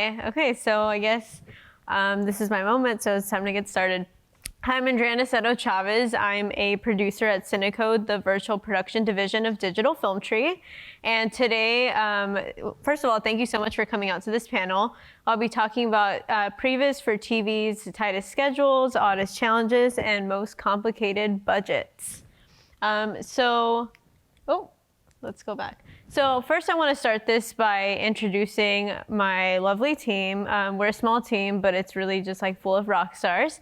Hi. Okay, so I guess this is my moment, so it's time to get started. Hi, I'm Andrea Chavez. I'm a producer at Cinecode, the virtual production division of DigitalFilm Tree. And today, first of all, thank you so much for coming out to this panel. I'll be talking about Previs for TV's tightest schedules, oddest challenges, and most complicated budgets. Let's go back. So first I want to start this by introducing my lovely team. We're a small team, but it's really just like full of rock stars.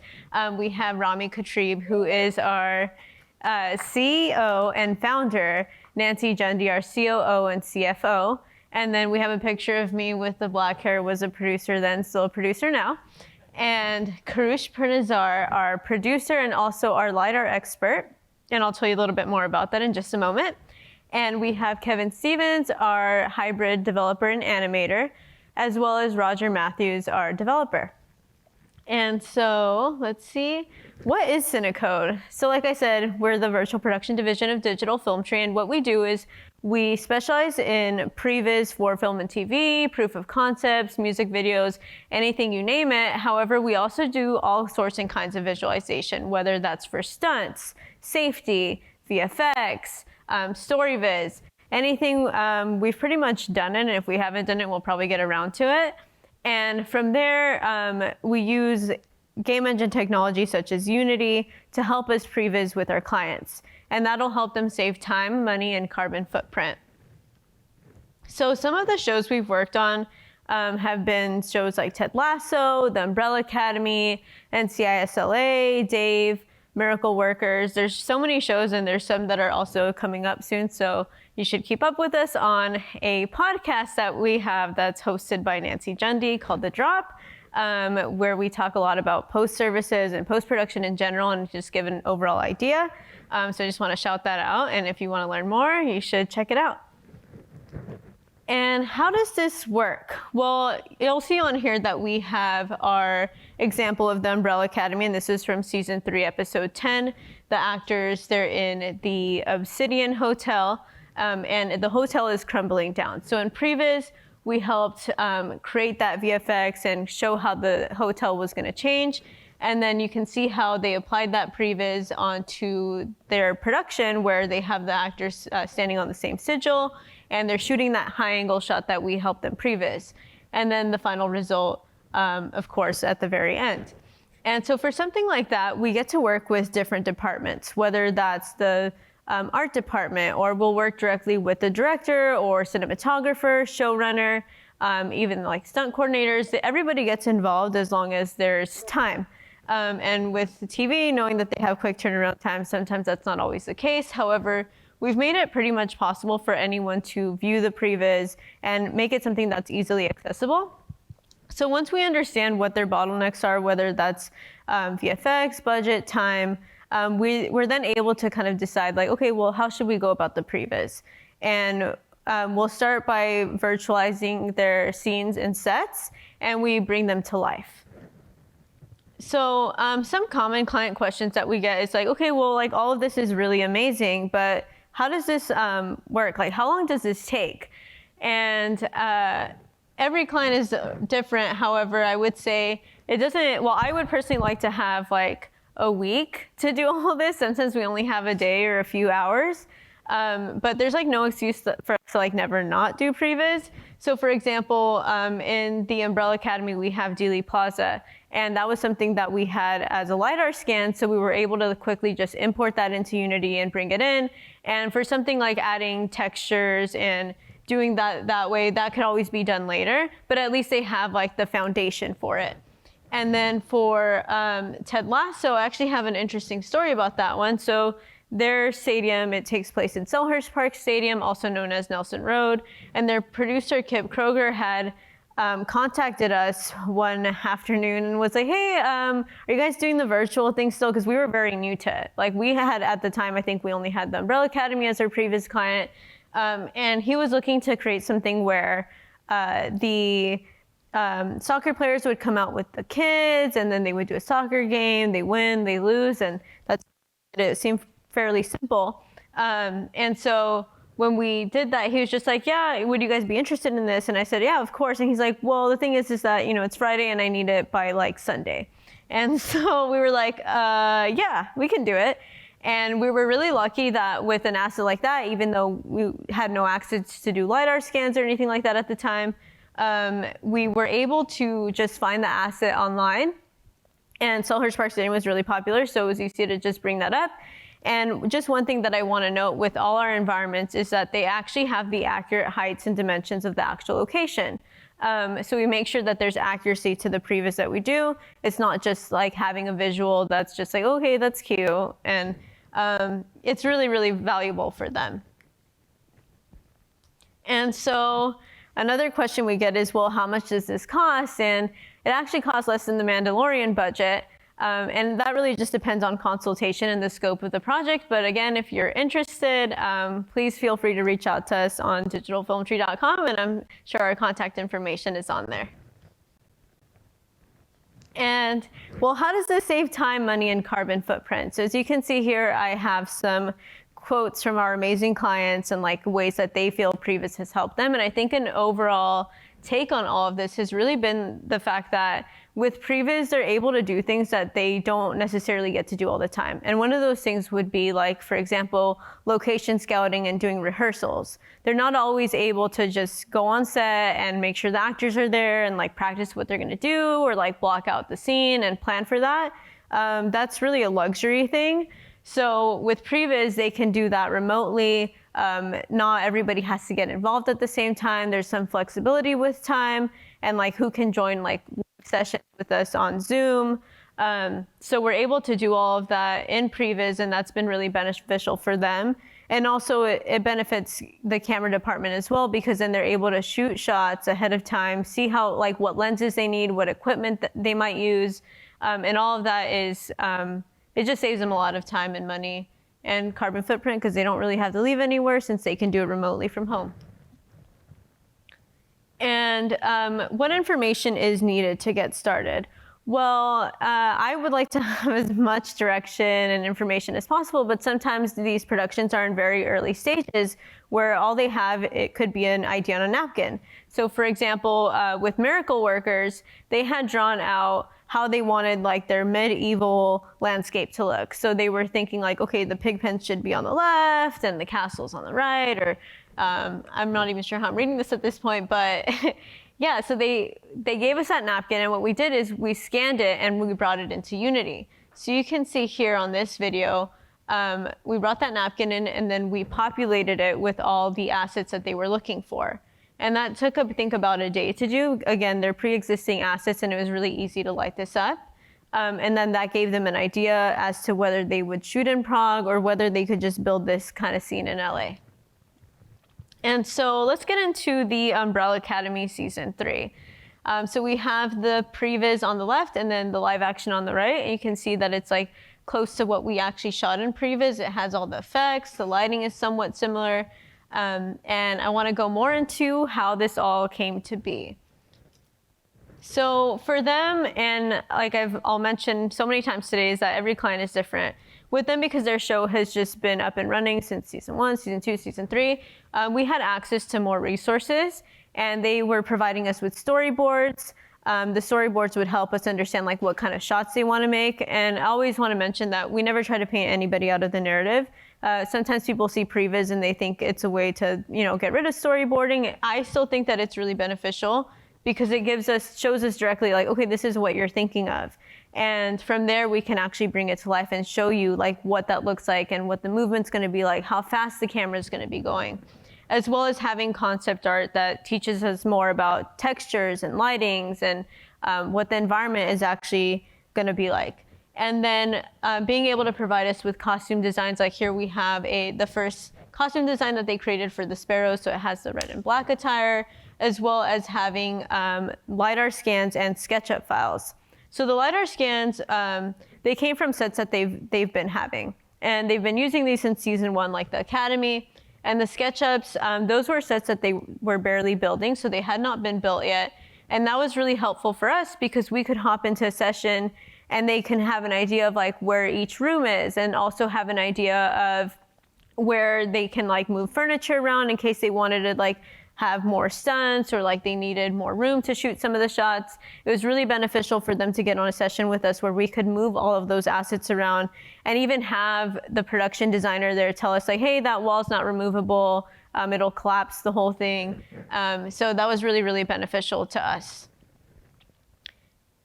We have Rami Katrib, who is our CEO and founder, Nancy Jundy, our COO and CFO. And then we have a picture of me with the black hair, was a producer then, still a producer now. And Karush Purnazar, our producer and also our LiDAR expert. And I'll tell you a little bit more about that in just a moment. And we have Kevin Stevens, our hybrid developer and animator, as well as Roger Matthews, our developer. And so let's see, what is Cinecode? So like I said, we're the virtual production division of DigitalFilm Tree, and what we do is we specialize in previs for film and TV, proof of concepts, music videos, anything you name it. However, we also do all sorts and kinds of visualization, whether that's for stunts, safety, VFX, storyviz, anything. We've pretty much done it, and if we haven't done it, we'll probably get around to it. And from there, we use game engine technology such as Unity to help us previs with our clients, and that'll help them save time, money, and carbon footprint. So some of the shows we've worked on have been shows like Ted Lasso, The Umbrella Academy, NCIS LA, Dave, Miracle Workers. There's so many shows, and there's some that are also coming up soon, so you should keep up with us on a podcast that we have that's hosted by Nancy Jundy called The Drop, where we talk a lot about post services and post-production in general and just give an overall idea. So I just want to shout that out, and if you want to learn more, you should check it out. And how does this work? Well, you'll see on here that we have our example of the Umbrella Academy, and this is from season 3, episode 10. The actors, they're in the Obsidian Hotel, and the hotel is crumbling down. So in Previs, we helped create that VFX and show how the hotel was going to change. And then you can see how they applied that previs onto their production, where they have the actors standing on the same sigil, and they're shooting that high angle shot that we helped them previs. And then the final result, of course, at the very end. And so for something like that, we get to work with different departments, whether that's the art department, or we'll work directly with the director or cinematographer, showrunner, even like stunt coordinators. Everybody gets involved as long as there's time. And with TV, knowing that they have quick turnaround time, sometimes that's not always the case. However, we've made it pretty much possible for anyone to view the previs and make it something that's easily accessible. So once we understand what their bottlenecks are, whether that's VFX, budget, time, we're then able to kind of decide like, okay, well, how should we go about the previs? And we'll start by virtualizing their scenes and sets, and we bring them to life. So some common client questions that we get is like, okay, well, like all of this is really amazing, but how does this work? Like, how long does this take? And every client is different. However, I would say it doesn't, well, I would personally like to have like a week to do all of this. Sometimes we only have a day or a few hours. But there's like no excuse for us to like never not do previs. So for example, in the Umbrella Academy, we have Dealey Plaza, and that was something that we had as a LiDAR scan. So we were able to quickly just import that into Unity and bring it in. And for something like adding textures and doing that way, that could always be done later, but at least they have like the foundation for it. And then for Ted Lasso, I actually have an interesting story about that one. So their stadium, it takes place in Selhurst Park Stadium, also known as Nelson Road. And their producer, Kip Kroger, had contacted us one afternoon and was like, hey, are you guys doing the virtual thing still? Because we were very new to it. Like we had, at the time, I think we only had the Umbrella Academy as our previous client. And he was looking to create something where the soccer players would come out with the kids, and then they would do a soccer game, they win, they lose, and that's it. It seemed fairly simple. And so when we did that, he was just like, yeah, would you guys be interested in this? And I said, yeah, of course. And he's like, well, the thing is that, you know, it's Friday and I need it by like Sunday. And so we were like, yeah, we can do it. And we were really lucky that with an asset like that, even though we had no access to do LiDAR scans or anything like that at the time, we were able to just find the asset online. And Selhurst Park Stadium was really popular, so it was easy to just bring that up. And just one thing that I want to note with all our environments is that they actually have the accurate heights and dimensions of the actual location. So we make sure that there's accuracy to the previs that we do. It's not just like having a visual that's just like, okay, that's cute. And it's really, really valuable for them. And so another question we get is, well, how much does this cost? And it actually costs less than the Mandalorian budget. And that really just depends on consultation and the scope of the project. But again, if you're interested, please feel free to reach out to us on digitalfilmtree.com, and I'm sure our contact information is on there. And well, how does this save time, money, and carbon footprint? So as you can see here, I have some quotes from our amazing clients and like ways that they feel Previs has helped them. And I think an overall take on all of this has really been the fact that with Previs, they're able to do things that they don't necessarily get to do all the time. And one of those things would be like, for example, location scouting and doing rehearsals. They're not always able to just go on set and make sure the actors are there and like practice what they're gonna do or like block out the scene and plan for that. That's really a luxury thing. So with Previs, they can do that remotely. Not everybody has to get involved at the same time. There's some flexibility with time and like who can join like sessions with us on Zoom. So we're able to do all of that in Previs, and that's been really beneficial for them. And also it benefits the camera department as well, because then they're able to shoot shots ahead of time, see how like what lenses they need, what equipment that they might use, and all of that is, it just saves them a lot of time and money and carbon footprint because they don't really have to leave anywhere since they can do it remotely from home. And what information is needed to get started? Well, I would like to have as much direction and information as possible, but sometimes these productions are in very early stages where all they have, it could be an idea on a napkin. So for example, with Miracle Workers, they had drawn out how they wanted like their medieval landscape to look. So they were thinking like, okay, the pig pens should be on the left and the castle's on the right, or I'm not even sure how I'm reading this at this point, but yeah, so they gave us that napkin, and what we did is we scanned it and we brought it into Unity. So you can see here on this video, we brought that napkin in and then we populated it with all the assets that they were looking for. And that took, I think, about a day to do. Again, they're pre-existing assets, and it was really easy to light this up. And then that gave them an idea as to whether they would shoot in Prague or whether they could just build this kind of scene in LA. And so let's get into the Umbrella Academy Season 3. So we have the previs on the left and then the live action on the right. And you can see that it's like close to what we actually shot in previs. It has all the effects, the lighting is somewhat similar. And I want to go more into how this all came to be. So for them, and like I'll mention so many times today, is that every client is different. With them, because their show has just been up and running since season 1, season 2, season 3, we had access to more resources, and they were providing us with storyboards. The storyboards would help us understand like what kind of shots they want to make. And I always want to mention that we never try to paint anybody out of the narrative. Sometimes people see previs and they think it's a way to, get rid of storyboarding. I still think that it's really beneficial because it shows us directly like, okay, this is what you're thinking of. And from there, we can actually bring it to life and show you like what that looks like and what the movement's going to be like, how fast the camera is going to be going, as well as having concept art that teaches us more about textures and lightings and what the environment is actually going to be like. And then being able to provide us with costume designs, like here we have the first costume design that they created for the Sparrow, so it has the red and black attire, as well as having LiDAR scans and SketchUp files. So the LiDAR scans, they came from sets that they've been having. And they've been using these since season 1, like the Academy. And the SketchUps, those were sets that they were barely building, so they had not been built yet. And that was really helpful for us because we could hop into a session and they can have an idea of like where each room is, and also have an idea of where they can like move furniture around in case they wanted to like have more stunts or like they needed more room to shoot some of the shots. It was really beneficial for them to get on a session with us where we could move all of those assets around and even have the production designer there tell us like, hey, that wall's not removable. It'll collapse the whole thing. So that was really, really beneficial to us.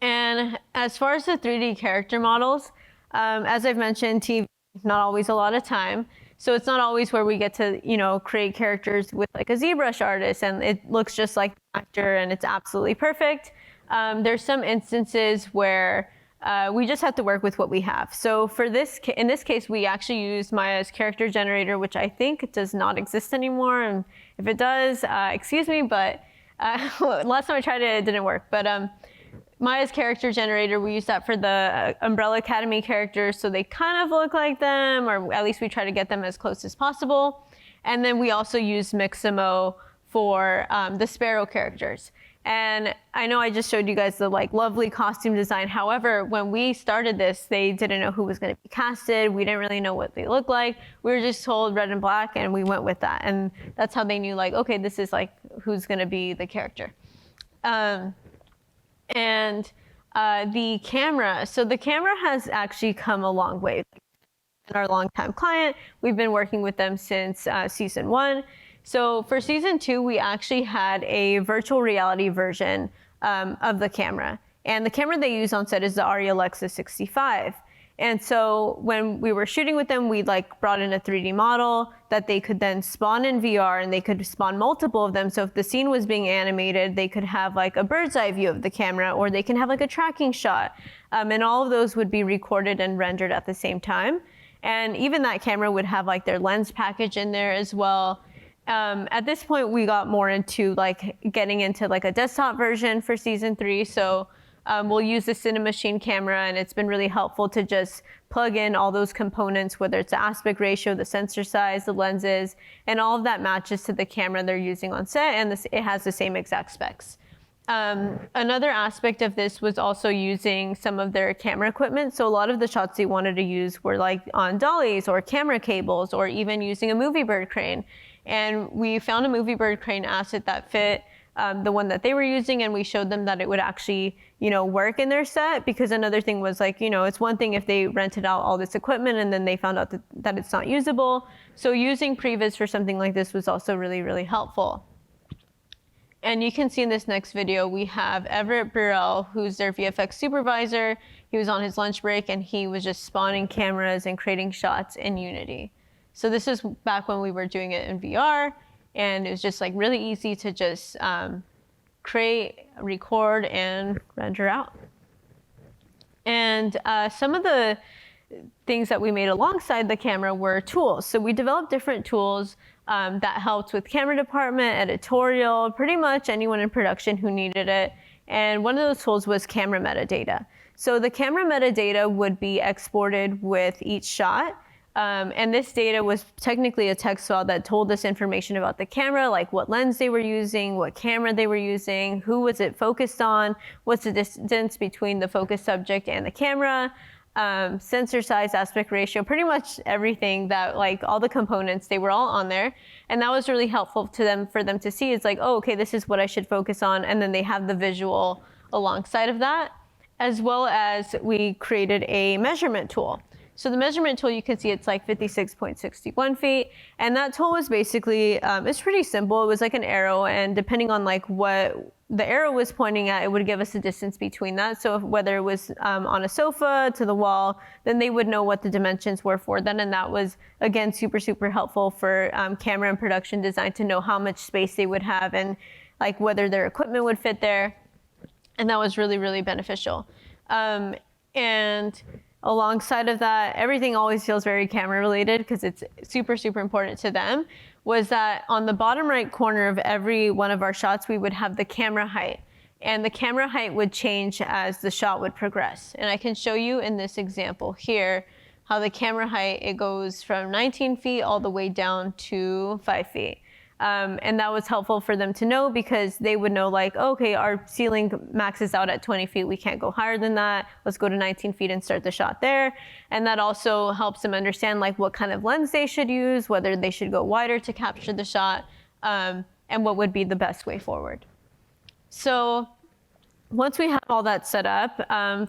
And as far as the 3D character models, as I've mentioned, TV is not always a lot of time. So it's not always where we get to, you know, create characters with like a ZBrush artist and it looks just like the actor and it's absolutely perfect. There's some instances where we just have to work with what we have. So for this, in this case, we actually used Maya's character generator, which I think does not exist anymore. And if it does, excuse me, but last time I tried it, it didn't work. But Maya's character generator, we use that for the Umbrella Academy characters, so they kind of look like them, or at least we try to get them as close as possible. And then we also use Mixamo for the Sparrow characters. And I know I just showed you guys the like lovely costume design. However, when we started this, they didn't know who was going to be casted. We didn't really know what they looked like. We were just told red and black, and we went with that. And that's how they knew like, okay, this is like who's going to be the character. And the camera, so the camera has actually come a long way. And our longtime client, we've been working with them since season 1. So for season 2, we actually had a virtual reality version of the camera. And the camera they use on set is the Arri Alexa 65. And so when we were shooting with them, we like brought in a 3D model that they could then spawn in VR, and they could spawn multiple of them. So if the scene was being animated, they could have like a bird's eye view of the camera, or they can have like a tracking shot. And all of those would be recorded and rendered at the same time. And even that camera would have like their lens package in there as well. At this point, we got more into like getting into like a desktop version for season 3. So we'll use the Cinemachine camera, and it's been really helpful to just plug in all those components, whether it's the aspect ratio, the sensor size, the lenses, and all of that matches to the camera they're using on set, and it has the same exact specs. Another aspect of this was also using some of their camera equipment. So a lot of the shots they wanted to use were like on dollies or camera cables, or even using a movie bird crane. And we found a movie bird crane asset that fit the one that they were using, and we showed them that it would actually, you know, work in their set. Because another thing was like, you know, it's one thing if they rented out all this equipment and then they found out that it's not usable. So using Previs for something like this was also really, really helpful. And you can see in this next video, we have Everett Burrell, who's their VFX supervisor. He was on his lunch break, and he was just spawning cameras and creating shots in Unity. So this is back when we were doing it in VR. And it was just like really easy to just create, record, and render out. And some of the things that we made alongside the camera were tools. So we developed different tools that helped with camera department, editorial, pretty much anyone in production who needed it. And one of those tools was camera metadata. So the camera metadata would be exported with each shot. And this data was technically a text file that told us information about the camera, like what lens they were using, what camera they were using, who was it focused on, what's the distance between the focus subject and the camera, sensor size, aspect ratio, pretty much everything that, like all the components, they were all on there. And that was really helpful to them, for them to see. It's like, oh, okay, this is what I should focus on. And then they have the visual alongside of that, as well as we created a measurement tool. So the measurement tool, you can see it's like 56.61 feet. And that tool was basically, it's pretty simple. It was like an arrow, and depending on like what the arrow was pointing at, it would give us a distance between that. So whether it was on a sofa to the wall, then they would know what the dimensions were for that. And that was, again, super, super helpful for camera and production design to know how much space they would have and like whether their equipment would fit there. And that was really, really beneficial. And alongside of that, everything always feels very camera related because it's super, super important to them, was that on the bottom right corner of every one of our shots, we would have the camera height. And the camera height would change as the shot would progress. And I can show you in this example here how the camera height, it goes from 19 feet all the way down to 5 feet. And that was helpful for them to know because they would know like, okay, our ceiling maxes out at 20 feet. We can't go higher than that. Let's go to 19 feet and start the shot there. And that also helps them understand like what kind of lens they should use, whether they should go wider to capture the shot, and what would be the best way forward. So once we have all that set up,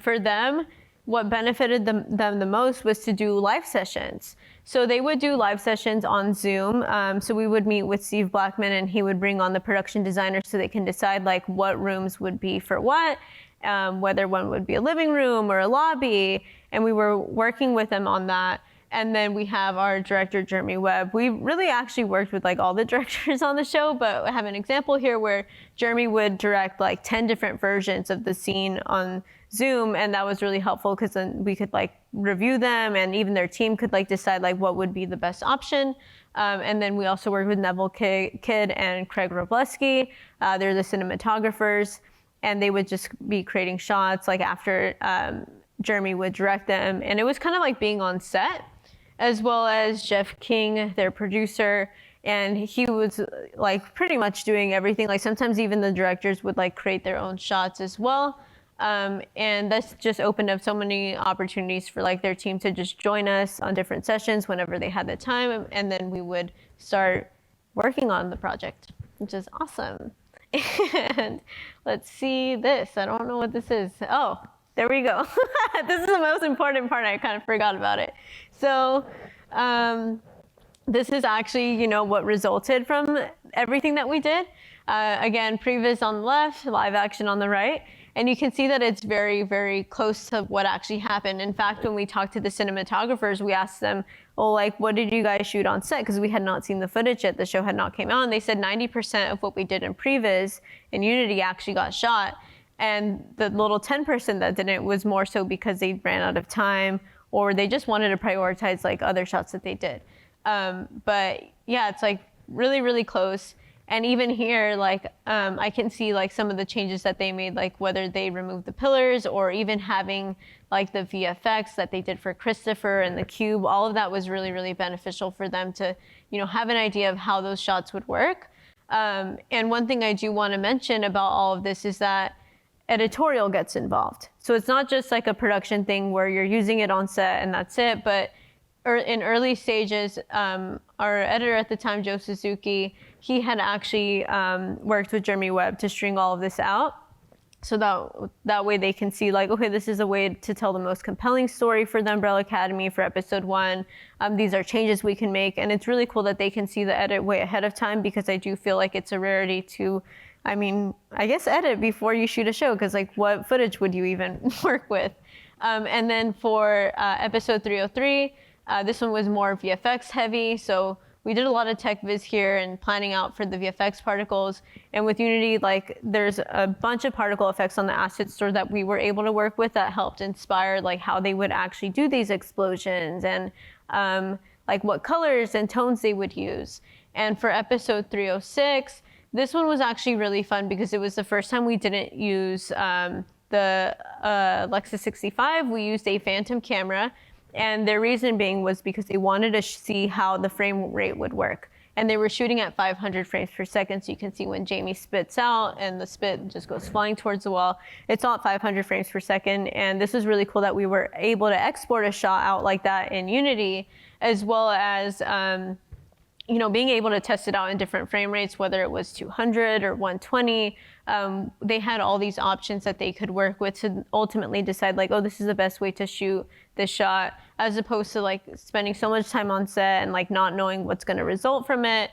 for them, what benefited them the most was to do live sessions. So they would do live sessions on Zoom. So we would meet with Steve Blackman and he would bring on the production designer so they can decide like what rooms would be for what, whether one would be a living room or a lobby. And we were working with them on that. And then we have our director, Jeremy Webb. We really actually worked with like all the directors on the show, but I have an example here where Jeremy would direct like 10 different versions of the scene on Zoom. And that was really helpful because then we could like review them and even their team could like decide like what would be the best option. And then we also worked with Neville Kidd and Craig Robleski. They're the cinematographers and they would just be creating shots like after Jeremy would direct them. And it was kind of like being on set, as well as Jeff King, their producer. And he was like pretty much doing everything. Like sometimes even the directors would like create their own shots as well. And that's just opened up so many opportunities for like their team to just join us on different sessions whenever they had the time. And then we would start working on the project, which is awesome. And let's see this. I don't know what this is. Oh, there we go. This is the most important part. I kind of forgot about it. So this is actually, you know, what resulted from everything that we did. Again, Previs on the left, live action on the right. And you can see that it's very, very close to what actually happened. In fact, when we talked to the cinematographers, we asked them, well, like, what did you guys shoot on set? Because we had not seen the footage yet. The show had not came out. And they said 90% of what we did in Previs in Unity actually got shot. And the little 10% that didn't was more so because they ran out of time or they just wanted to prioritize like other shots that they did. But yeah, it's like really, really close. And even here, like I can see like some of the changes that they made, like whether they removed the pillars or even having like the VFX that they did for Christopher and the cube. All of that was really, really beneficial for them to, you know, have an idea of how those shots would work. And one thing I do want to mention about all of this is that editorial gets involved. So it's not just like a production thing where you're using it on set and that's it, but in early stages, our editor at the time, Joe Suzuki, he had actually worked with Jeremy Webb to string all of this out. So that way they can see like, okay, this is a way to tell the most compelling story for the Umbrella Academy for episode 1. These are changes we can make. And it's really cool that they can see the edit way ahead of time because I do feel like it's a rarity to, I mean, I guess edit before you shoot a show because like what footage would you even work with? And then for episode 303, this one was more VFX heavy. So we did a lot of techvis here and planning out for the VFX particles. And with Unity, like there's a bunch of particle effects on the asset store that we were able to work with that helped inspire like how they would actually do these explosions and like what colors and tones they would use. And for episode 306, this one was actually really fun because it was the first time we didn't use the Lexus 65. We used a Phantom camera. And their reason being was because they wanted to see how the frame rate would work. And they were shooting at 500 frames per second. So you can see when Jamie spits out and the spit just goes flying towards the wall, it's all at 500 frames per second. And this is really cool that we were able to export a shot out like that in Unity, as well as you know, being able to test it out in different frame rates, whether it was 200 or 120. They had all these options that they could work with to ultimately decide like, oh, this is the best way to shoot this shot, as opposed to like spending so much time on set and like not knowing what's going to result from it.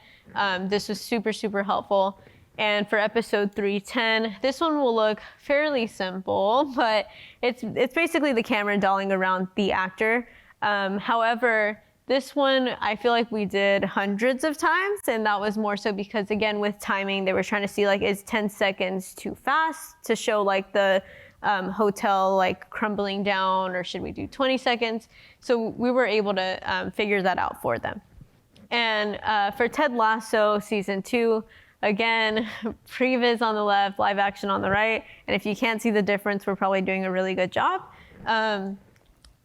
This was super, super helpful. And for episode 310, this one will look fairly simple, but it's basically the camera dolling around the actor. However, this one, I feel like we did hundreds of times, and that was more so because, again, with timing, they were trying to see, like, is 10 seconds too fast to show, like, the hotel, like, crumbling down, or should we do 20 seconds? So we were able to figure that out for them. And for Ted Lasso Season 2, again, Previs on the left, live action on the right, and if you can't see the difference, we're probably doing a really good job.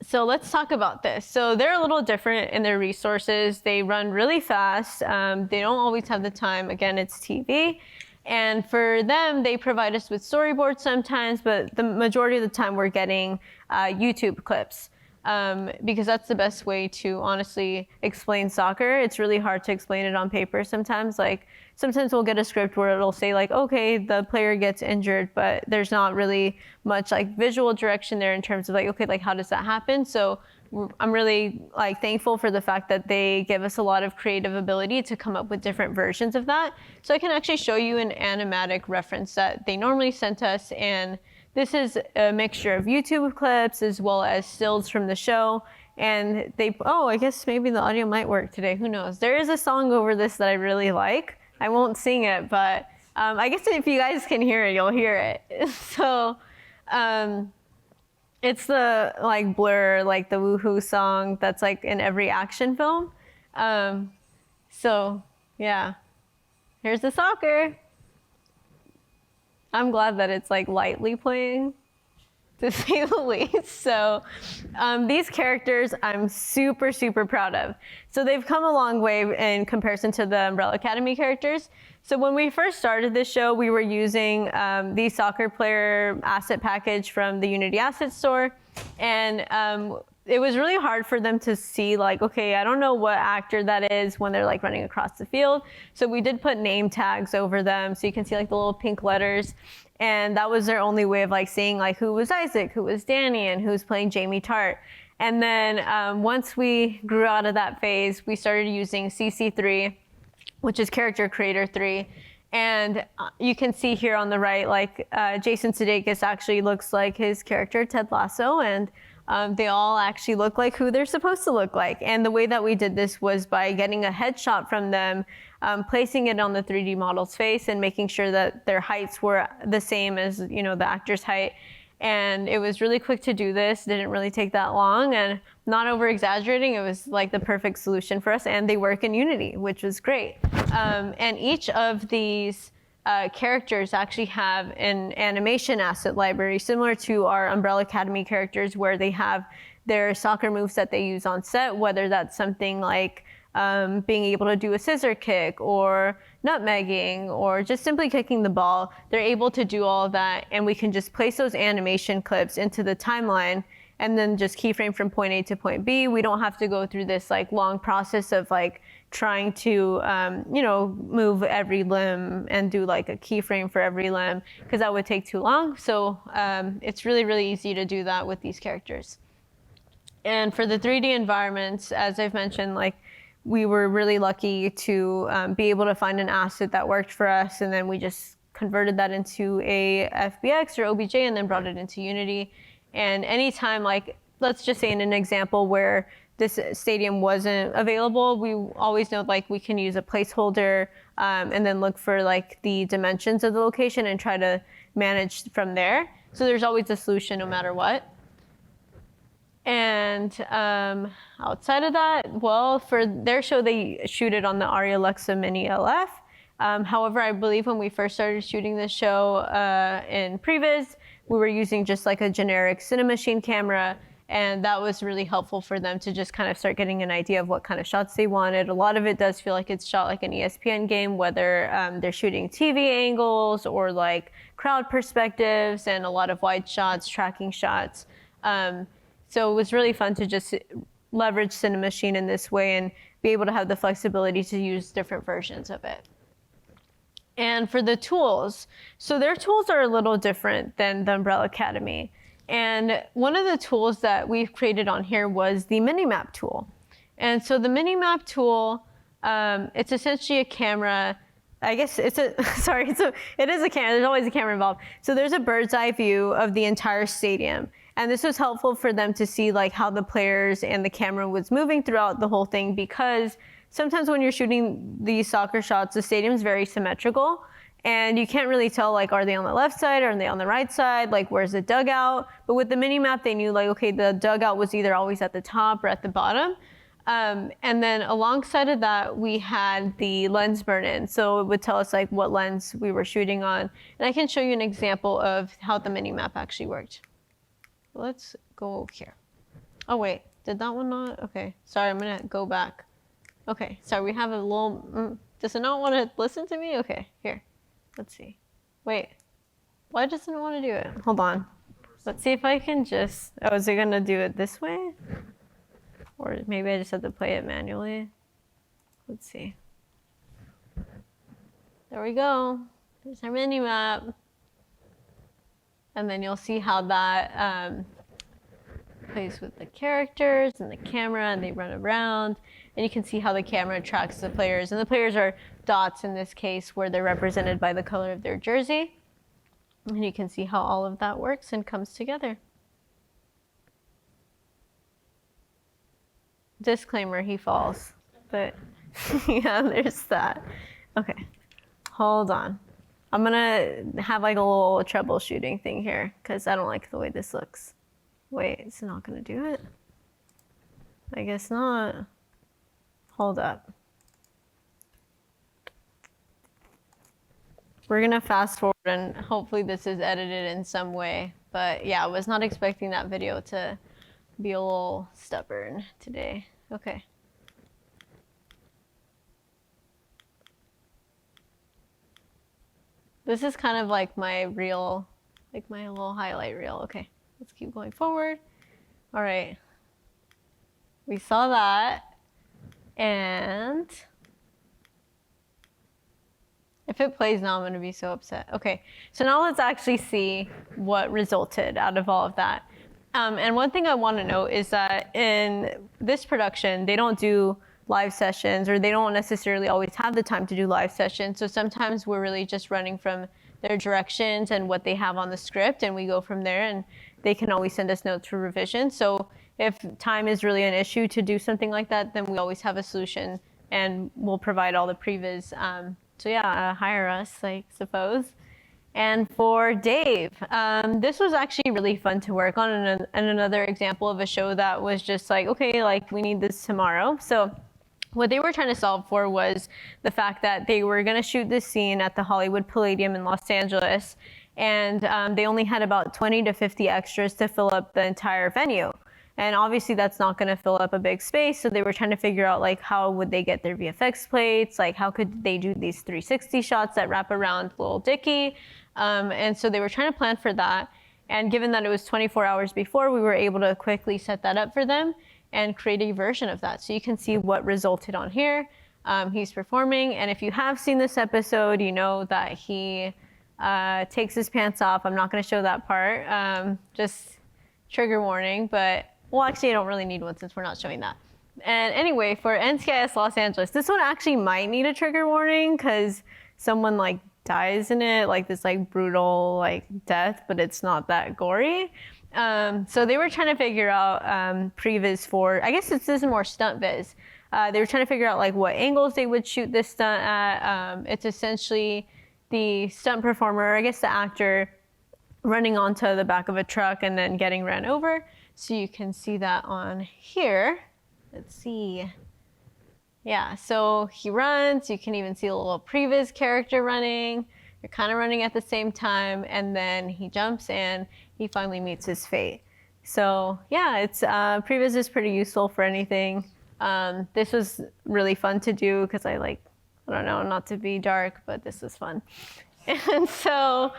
So let's talk about this. So they're a little different in their resources. They run really fast. They don't always have the time. Again, it's TV. And for them, they provide us with storyboards sometimes, but the majority of the time we're getting YouTube clips. Because that's the best way to honestly explain soccer. It's really hard to explain it on paper sometimes. Like sometimes we'll get a script where it'll say like, okay, the player gets injured, but there's not really much like visual direction there in terms of like, okay, like how does that happen? So I'm really like thankful for the fact that they give us a lot of creative ability to come up with different versions of that. So I can actually show you an animatic reference that they normally sent us, and this is a mixture of YouTube clips as well as stills from the show. And I guess maybe the audio might work today. Who knows? There is a song over this that I really like. I won't sing it, but I guess if you guys can hear it, you'll hear it. So it's the like Blur, like the Woohoo song that's like in every action film. So yeah, here's the soccer. I'm glad that it's like lightly playing, to say the least. So these characters I'm super, super proud of. So they've come a long way in comparison to the Umbrella Academy characters. So when we first started this show, we were using the soccer player asset package from the Unity Asset Store. And it was really hard for them to see like, okay, I don't know what actor that is when they're like running across the field. So we did put name tags over them so you can see like the little pink letters. And that was their only way of like seeing like who was Isaac, who was Danny, and who's playing Jamie Tart. And then once we grew out of that phase, we started using CC3, which is Character Creator 3. And you can see here on the right, like Jason Sudeikis actually looks like his character, Ted Lasso, and they all actually look like who they're supposed to look like. And the way that we did this was by getting a headshot from them, placing it on the 3D model's face and making sure that their heights were the same as, you know, the actor's height. And it was really quick to do this. Didn't really take that long, and not over exaggerating. It was like the perfect solution for us, and they work in Unity, which was great. And each of these characters actually have an animation asset library similar to our Umbrella Academy characters, where they have their soccer moves that they use on set, whether that's something like being able to do a scissor kick or nutmegging or just simply kicking the ball. They're able to do all of that, and we can just place those animation clips into the timeline and then just keyframe from point A to point B. We don't have to go through this like long process of like trying to move every limb and do like a keyframe for every limb, because that would take too long. So it's really, really easy to do that with these characters. And for the 3D environments, as I've mentioned, like we were really lucky to be able to find an asset that worked for us, and then we just converted that into a FBX or OBJ and then brought it into Unity. And anytime, like, let's just say in an example where this stadium wasn't available, we always know like we can use a placeholder and then look for like the dimensions of the location and try to manage from there. So there's always a solution no matter what. And outside of that, well, for their show, they shoot it on the Arri Alexa Mini LF. However, I believe when we first started shooting this show in Previs, we were using just like a generic Cinemachine camera, and that was really helpful for them to just kind of start getting an idea of what kind of shots they wanted. A lot of it does feel like it's shot like an ESPN game, whether they're shooting TV angles or like crowd perspectives, and a lot of wide shots, tracking shots. So it was really fun to just leverage Cinemachine in this way and be able to have the flexibility to use different versions of it. And for the tools, so their tools are a little different than the Umbrella Academy. And one of the tools that we've created on here was the Minimap tool. And so the Minimap tool, it's essentially a camera. I guess it is a camera. There's always a camera involved. So there's a bird's eye view of the entire stadium. And this was helpful for them to see like how the players and the camera was moving throughout the whole thing, because sometimes when you're shooting these soccer shots, the stadium's very symmetrical, and you can't really tell like, are they on the left side, are they on the right side, like where's the dugout? But with the Minimap, they knew like, okay, the dugout was either always at the top or at the bottom. And then alongside of that, we had the lens burn-in. So it would tell us like what lens we were shooting on. And I can show you an example of how the Minimap actually worked. Let's go here. Oh wait, did that one not? Okay, sorry, I'm gonna go back. Okay, sorry, we have a little, does it not want to listen to me? Okay, here, let's see. Wait, why doesn't it want to do it? Hold on. Let's see if I can just, oh, is it gonna do it this way? Or maybe I just have to play it manually. Let's see. There we go. There's our mini map. And then you'll see how that plays with the characters and the camera, and they run around. And you can see how the camera tracks the players. And the players are dots in this case, where they're represented by the color of their jersey. And you can see how all of that works and comes together. Disclaimer, he falls. But yeah, there's that. Okay, hold on. I'm gonna have like a little troubleshooting thing here because I don't like the way this looks. Wait, it's not gonna do it? I guess not. Hold up. We're gonna fast forward and hopefully this is edited in some way. But yeah, I was not expecting that video to be a little stubborn today. Okay. This is kind of like my reel, like my little highlight reel. Okay, let's keep going forward. All right. We saw that. And if it plays now, I'm going to be so upset. Okay, so now let's actually see what resulted out of all of that. And one thing I want to note is that in this production, they don't do live sessions, or they don't necessarily always have the time to do live sessions. So sometimes we're really just running from their directions and what they have on the script, and we go from there, and they can always send us notes for revision. So if time is really an issue to do something like that, then we always have a solution, and we'll provide all the previs. So yeah, hire us, I suppose. And for Dave, this was actually really fun to work on, and another example of a show that was just like, okay, like we need this tomorrow. So what they were trying to solve for was the fact that they were going to shoot this scene at the Hollywood Palladium in Los Angeles, and they only had about 20 to 50 extras to fill up the entire venue. And obviously that's not going to fill up a big space, so they were trying to figure out like how would they get their VFX plates, like how could they do these 360 shots that wrap around Little Dicky, and so they were trying to plan for that. And given that it was 24 hours before, we were able to quickly set that up for them and create a version of that. So you can see what resulted on here. He's performing, and if you have seen this episode, you know that he takes his pants off. I'm not going to show that part, just trigger warning, but well, actually I don't really need one since we're not showing that. And anyway, for NCIS Los Angeles, this one actually might need a trigger warning because someone like dies in it, like this like brutal like death, but it's not that gory. So they were trying to figure out previs for, I guess this is more stunt viz. They were trying to figure out like what angles they would shoot this stunt at. It's essentially the stunt performer, I guess the actor, running onto the back of a truck and then getting ran over. So you can see that on here. Let's see. Yeah, so he runs. You can even see a little previs character running. They're kind of running at the same time, and then he jumps and he finally meets his fate. So yeah, it's previs is pretty useful for anything. This was really fun to do because I don't know, not to be dark, but this was fun. And so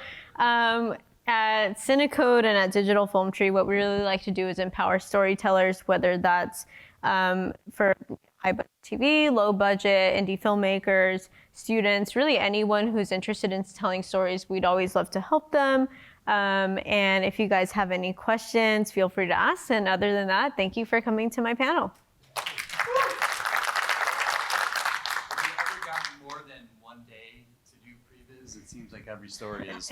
at Cinecode and at DigitalFilm Tree, what we really like to do is empower storytellers, whether that's for high budget TV, low budget, indie filmmakers, students, really anyone who's interested in telling stories. We'd always love to help them. And if you guys have any questions, feel free to ask. And other than that, thank you for coming to my panel. It seems like every story is.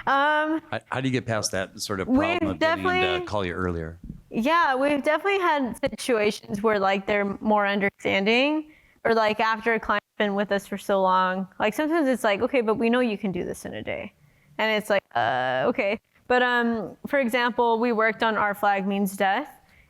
How do you get past that sort of problem of getting them to call you earlier? Yeah, we've definitely had situations where like they're more understanding, or like after a client's been with us for so long, like sometimes it's like, okay, but we know you can do this in a day. And it's like, okay. But for example, we worked on Our Flag Means Death.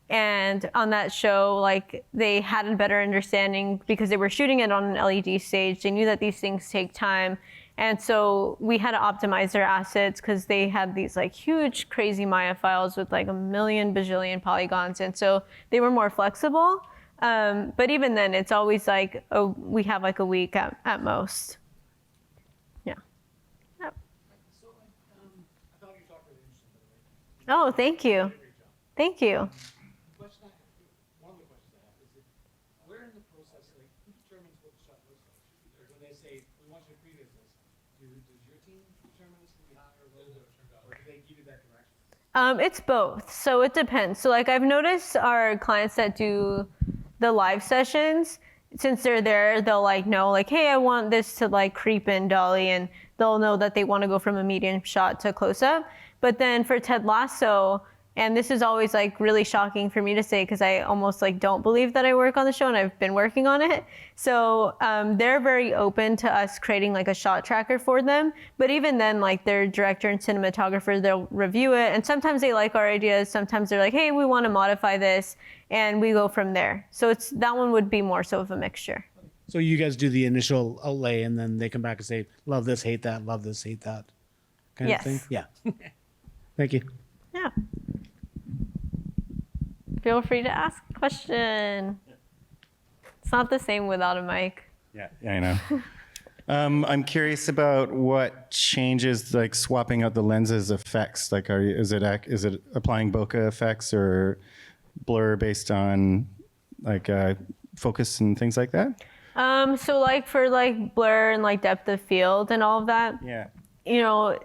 And on that show, like they had a better understanding because they were shooting it on an LED stage. They knew that these things take time. And so we had to optimize their assets because they had these like huge, crazy Maya files with like a million bajillion polygons. And so they were more flexible. But even then, it's always like, we have like a week at most. Yeah. Yep. So, I thought you talked really interesting, by the way. Oh, thank you. Thank you. One of the questions I have is where in the process, like, who determines what the shot looks like? Like when they say, we want you to previs this, does your team determine this can be higher or lower, or do they give you that direction? It's both. So it depends. So like I've noticed our clients that do the live sessions, since they're there, they'll like know like, hey, I want this to like creep in dolly, and they'll know that they want to go from a medium shot to close up. But then for Ted Lasso, and this is always like really shocking for me to say because I almost like don't believe that I work on the show, and I've been working on it. So they're very open to us creating like a shot tracker for them. But even then, like their director and cinematographer, they'll review it. And sometimes they like our ideas. Sometimes they're like, hey, we want to modify this, and we go from there. So that one would be more so of a mixture. So you guys do the initial outlay, and then they come back and say, love this, hate that, love this, hate that kind of thing? Yes. Yeah. Thank you. Yeah. Feel free to ask a question. It's not the same without a mic. Yeah, I know. I'm curious about what changes, like swapping out the lenses effects. Like, is it applying bokeh effects or blur based on like focus and things like that? So like for like blur and like depth of field and all of that. Yeah. You know,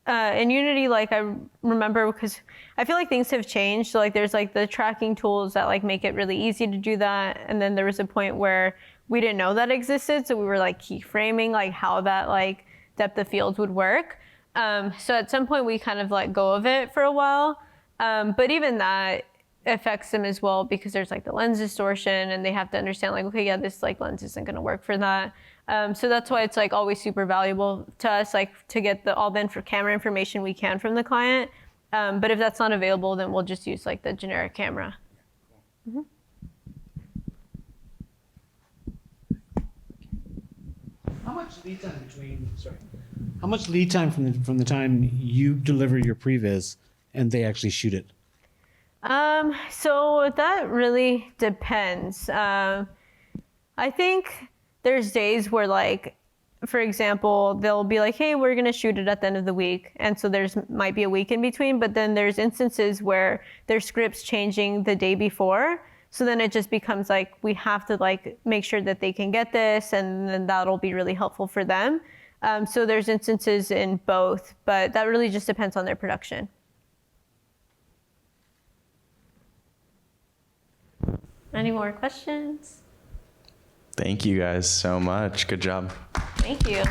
in Unity, like I remember because I feel like things have changed. So like there's like the tracking tools that like make it really easy to do that. And then there was a point where we didn't know that existed. So we were like keyframing like how that like depth of field would work. So at some point we kind of let go of it for a while. But even that affects them as well because there's like the lens distortion and they have to understand like, okay, yeah, this like lens isn't going to work for that. So that's why it's like always super valuable to us, like to get all the camera information we can from the client. But if that's not available, then we'll just use like the generic camera. Mm-hmm. How much lead time from the time you deliver your previs and they actually shoot it? So that really depends. I think there's days where like, for example, they'll be like, hey, we're going to shoot it at the end of the week. And so might be a week in between, but then there's instances where there's scripts changing the day before. So then it just becomes like, we have to like make sure that they can get this, and then that'll be really helpful for them. So there's instances in both, but that really just depends on their production. Any more questions? Thank you guys so much. Good job. Thank you.